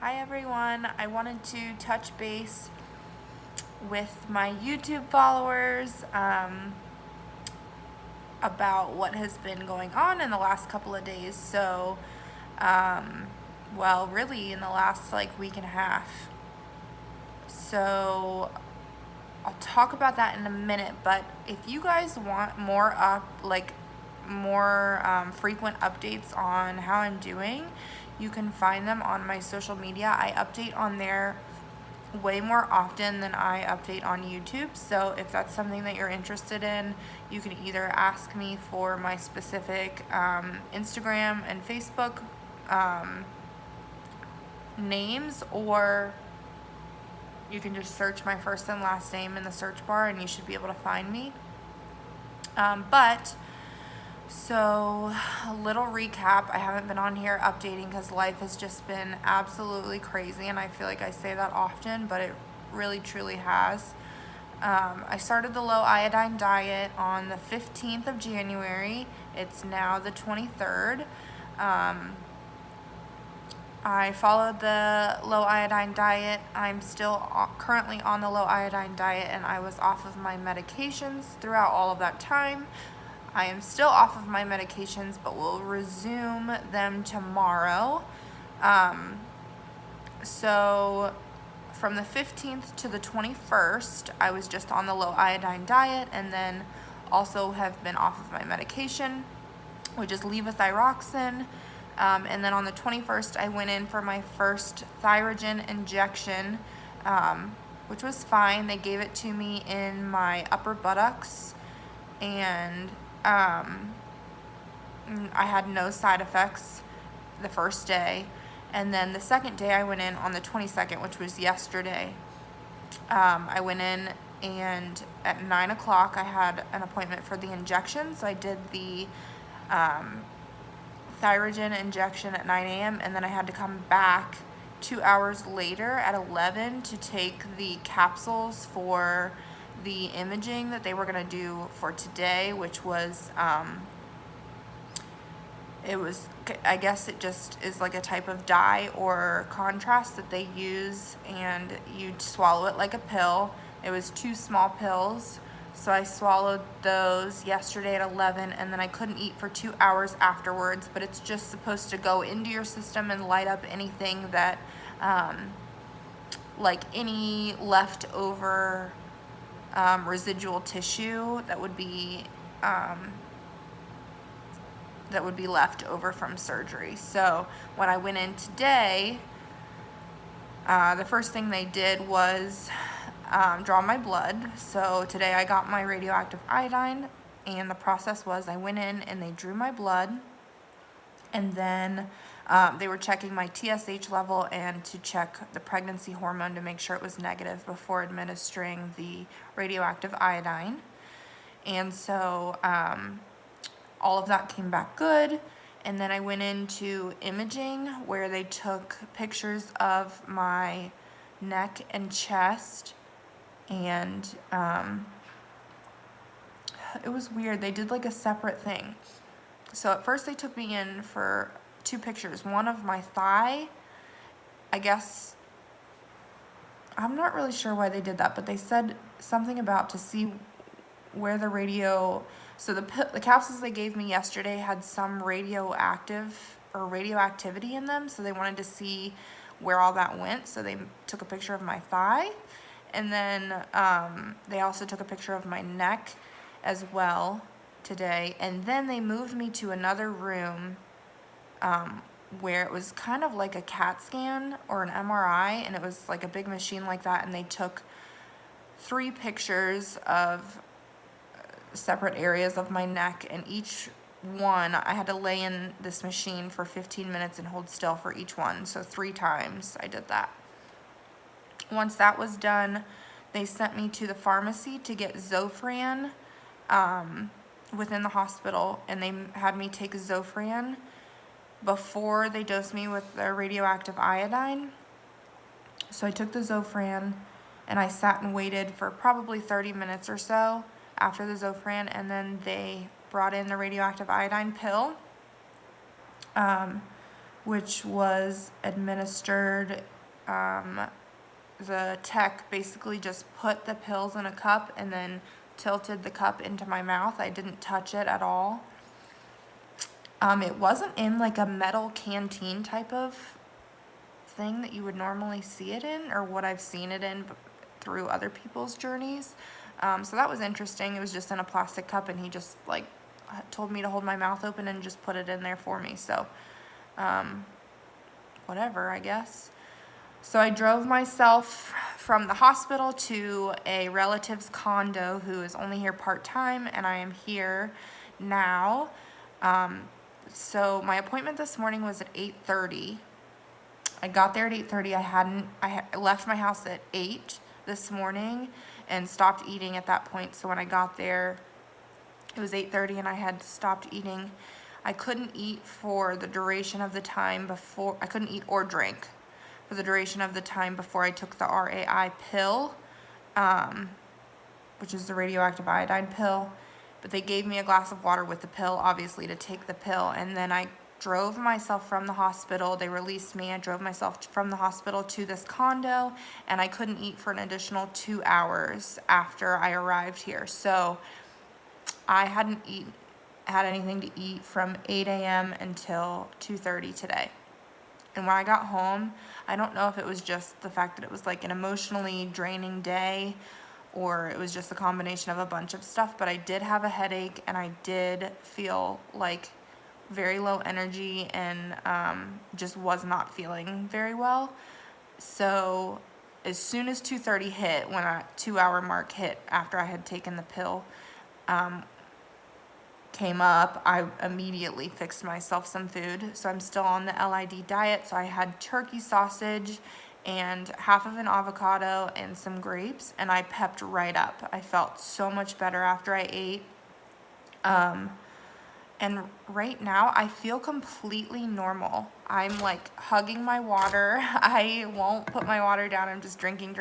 Hi everyone, I wanted to touch base with my YouTube followers about what has been going on in the last couple of days. Well, really in the last week and a half. So I'll talk about that in a minute, but if you guys want more frequent updates on how I'm doing, you can find them on my social media. I update on there way more often than I update on YouTube. So if that's something that you're interested in, you can either ask me for my specific Instagram and Facebook names, or you can just search my first and last name in the search bar and you should be able to find me. So a little recap. I haven't been on here updating because life has just been absolutely crazy, and I feel like I say that often, but it really truly has. I started the low iodine diet on the 15th of January. It's now the 23rd. I followed the low iodine diet. I'm still currently on the low iodine diet, and I was off of my medications throughout all of that time. I am still off of my medications, but will resume them tomorrow. So from the 15th to the 21st, I was just on the low iodine diet, and then also have been off of my medication, which is levothyroxine. And then on the 21st, I went in for my first Thyroid injection, which was fine. They gave it to me in my upper buttocks, and I had no side effects the first day. And then the second day I went in on the 22nd, which was yesterday. I went in, and at 9 o'clock I had an appointment for the injection. So I did the Thyroid injection at 9 a.m. and then I had to come back 2 hours later at 11 to take the capsules for the imaging that they were going to do for today, which was I guess it just is like a type of dye or contrast that they use, and you swallow it like a pill. It was 2 small pills, so I swallowed those yesterday at 11, and then I couldn't eat for 2 hours afterwards, but it's just supposed to go into your system and light up anything that like any leftover residual tissue that would be left over from surgery. So when I went in today, the first thing they did was draw my blood. So today I got my radioactive iodine, and the process was I went in and they drew my blood, and then they were checking my TSH level and to check the pregnancy hormone to make sure it was negative before administering the radioactive iodine. And so all of that came back good. And then I went into imaging, where they took pictures of my neck and chest, and it was weird. They did like a separate thing. So at first they took me in for 2 pictures, one of my thigh. I guess, I'm not really sure why they did that, but they said something about to see where the so the capsules they gave me yesterday had some radioactivity in them, so they wanted to see where all that went. So they took a picture of my thigh, and then they also took a picture of my neck as well today. And then they moved me to another room where it was kind of like a CAT scan or an MRI, and it was like a big machine like that, and they took 3 pictures of separate areas of my neck, and each one I had to lay in this machine for 15 minutes and hold still for each one. So 3 times I did that. Once that was done, they sent me to the pharmacy to get Zofran within the hospital, and they had me take Zofran before they dosed me with their radioactive iodine. So I took the Zofran, and I sat and waited for probably 30 minutes or so after the Zofran, and then they brought in the radioactive iodine pill. which was administered. The tech basically just put the pills in a cup and then tilted the cup into my mouth. I didn't touch it at all. It wasn't in like a metal canteen type of thing that you would normally see it in, or what I've seen it in through other people's journeys. So that was interesting. It was just in a plastic cup, and he just like told me to hold my mouth open and just put it in there for me. So whatever, I guess. So I drove myself from the hospital to a relative's condo who is only here part-time, and I am here now. So my appointment this morning was at 8:30. I got there at 8:30. I left my house at 8 this morning and stopped eating at that point. So when I got there, it was 8:30 and I had stopped eating. I couldn't eat for the duration of the time before, I couldn't eat or drink for the duration of the time before I took the RAI pill, which is the radioactive iodine pill. But they gave me a glass of water with the pill, obviously, to take the pill. And then I drove myself from the hospital. They released me. I drove myself from the hospital to this condo, and I couldn't eat for an additional 2 hours after I arrived here. So I hadn't had anything to eat from 8 a.m. until 2:30 today. And when I got home, I don't know if it was just the fact that it was like an emotionally draining day, or it was just a combination of a bunch of stuff, but I did have a headache, and I did feel like very low energy, and just was not feeling very well. So as soon as 2:30 hit, when a 2-hour mark hit after I had taken the pill, came up, I immediately fixed myself some food. So I'm still on the LID diet. So I had turkey sausage and half of an avocado and some grapes, and I pepped right up. I felt so much better after I ate. And right now I feel completely normal. I'm like hugging my water. I won't put my water down. I'm just drinking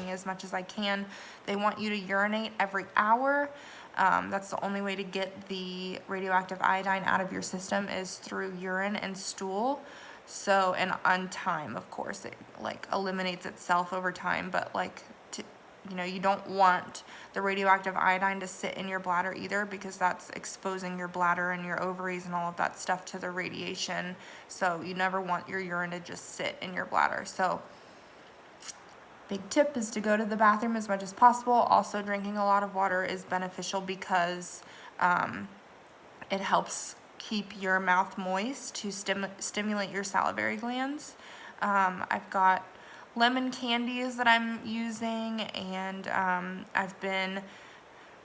as much as I can. They want you to urinate every hour. That's the only way to get the radioactive iodine out of your system, is through urine and stool. So, and on time, of course, it like eliminates itself over time, but like, you don't want the radioactive iodine to sit in your bladder either, because that's exposing your bladder and your ovaries and all of that stuff to the radiation. So you never want your urine to just sit in your bladder. So big tip is to go to the bathroom as much as possible. Also, drinking a lot of water is beneficial because it helps keep your mouth moist to stimulate your salivary glands. I've got lemon candies that I'm using, and I've been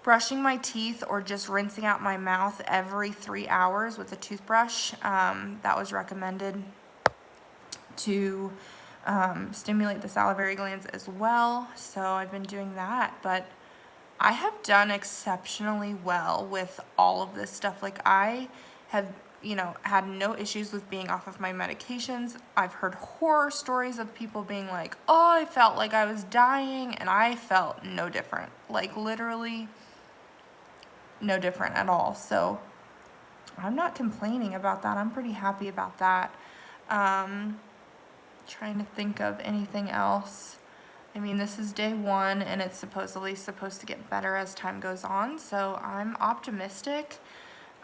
brushing my teeth or just rinsing out my mouth every 3 hours with a toothbrush. That was recommended to stimulate the salivary glands as well. So I've been doing that, but I have done exceptionally well with all of this stuff. Like, I have had no issues with being off of my medications. I've heard horror stories of people being like, oh, I felt like I was dying, and I felt no different. Like, literally no different at all. So I'm not complaining about that. I'm pretty happy about that. Trying to think of anything else. I mean, this is day 1, and it's supposedly supposed to get better as time goes on, so I'm optimistic.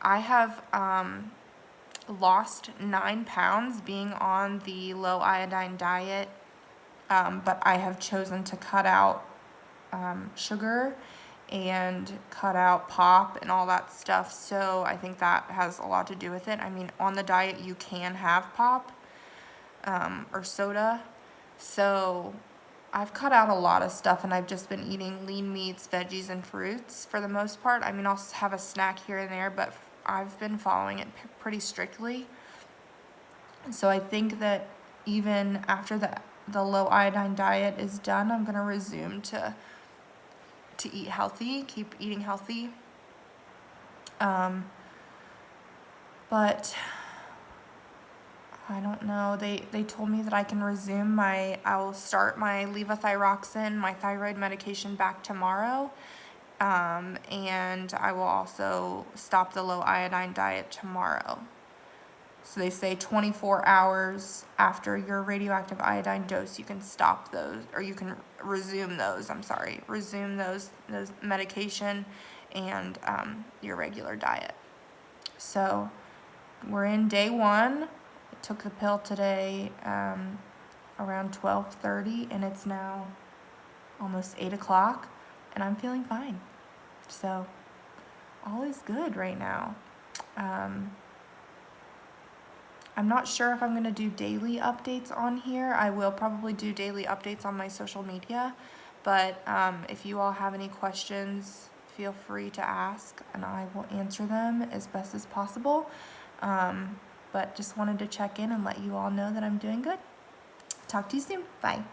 I have lost 9 pounds being on the low iodine diet, but I have chosen to cut out sugar and cut out pop and all that stuff, so I think that has a lot to do with it. I mean, on the diet you can have pop or soda, so I've cut out a lot of stuff, and I've just been eating lean meats, veggies, and fruits for the most part. I mean, I'll have a snack here and there, but I've been following it pretty strictly. So I think that even after the low iodine diet is done, I'm going to resume to eat healthy, keep eating healthy. But I don't know. They told me that I can resume I'll start my levothyroxine, my thyroid medication, back tomorrow. And I will also stop the low iodine diet tomorrow. So they say 24 hours after your radioactive iodine dose, you can stop those, or you can resume those, resume those medication and your regular diet. So we're in day 1. I took the pill today around 12:30, and it's now almost 8 o'clock, and I'm feeling fine. So all is good right now. I'm not sure if I'm going to do daily updates on here. I will probably do daily updates on my social media, but if you all have any questions, feel free to ask, and I will answer them as best as possible. But just wanted to check in and let you all know that I'm doing good. Talk to you soon. Bye.